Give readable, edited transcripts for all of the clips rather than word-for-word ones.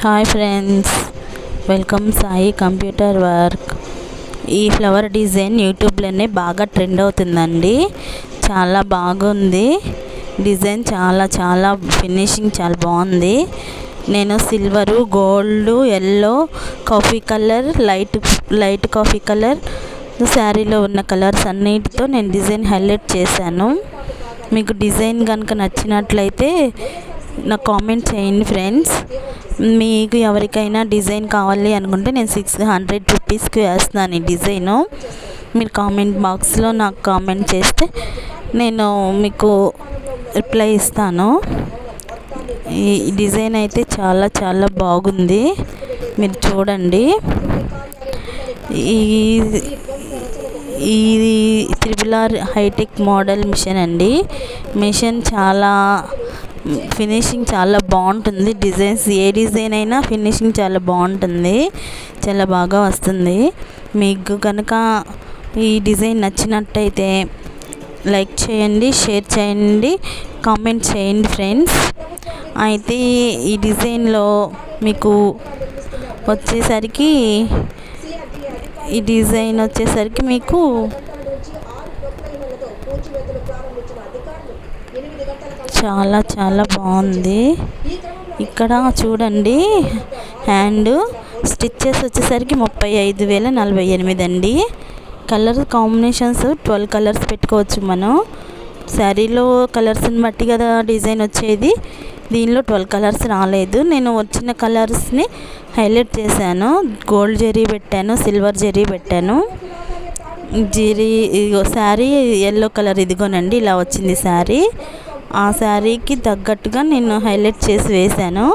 Hi friends, welcome Sai computer work. ఈ flower design యూట్యూబ్లోనే బాగా trend అవుతుందండి. చాలా బాగుంది డిజైన్, చాలా ఫినిషింగ్ చాలా బాగుంది. నేను silver, gold, yellow, coffee colour, light coffee colour శారీలో ఉన్న కలర్స్ అన్నిటితో నేను డిజైన్ హైలైట్ చేశాను. మీకు డిజైన్ కనుక నచ్చినట్లయితే నాకు కామెంట్ చేయండి ఫ్రెండ్స్. మీకు ఎవరికైనా డిజైన్ కావాలి అనుకుంటే నేను 600 రూపీస్కి వేస్తున్నాను ఈ డిజైను. మీరు కామెంట్ బాక్స్లో నాకు కామెంట్ చేస్తే నేను మీకు రిప్లై ఇస్తాను. ఈ డిజైన్ అయితే చాలా బాగుంది, మీరు చూడండి. ఇది త్రిబుల్ హైటెక్ మోడల్ మిషన్ అండి. మిషన్ చాలా ఫినిషింగ్ చాలా బాగుంటుంది. డిజైన్స్ ఏ డిజైన్ అయినా ఫినిషింగ్ చాలా బాగుంటుంది, చాలా బాగా వస్తుంది. మీకు కనుక ఈ డిజైన్ నచ్చినట్టయితే లైక్ చేయండి, షేర్ చేయండి, కామెంట్ చేయండి ఫ్రెండ్స్. అయితే ఈ డిజైన్లో మీకు వచ్చేసరికి మీకు చాలా బాగుంది. ఇక్కడ చూడండి, హ్యాండ్ స్టిచ్చెస్ వచ్చేసరికి 35,048 అండి. కలర్ కాంబినేషన్స్ 12 కలర్స్ పెట్టుకోవచ్చు మనం. శారీలో కలర్స్ని బట్టి కదా డిజైన్ వచ్చేది. దీనిలో 12 కలర్స్ రాలేదు. నేను వచ్చిన కలర్స్ని హైలైట్ చేశాను. గోల్డ్ జరీ పెట్టాను, సిల్వర్ జరీ పెట్టాను. శారీ ఎల్లో కలర్ ఇదిగోనండి, ఇలా వచ్చింది శారీ. ఆ శారీకి తగ్గట్టుగా నేను హైలైట్ చేసి వేశాను.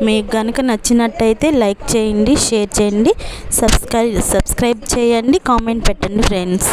మీకు కనుక నచ్చినట్టయితే లైక్ చేయండి, షేర్ చేయండి, సబ్స్క్రైబ్ చేయండి, కామెంట్ పెట్టండి ఫ్రెండ్స్.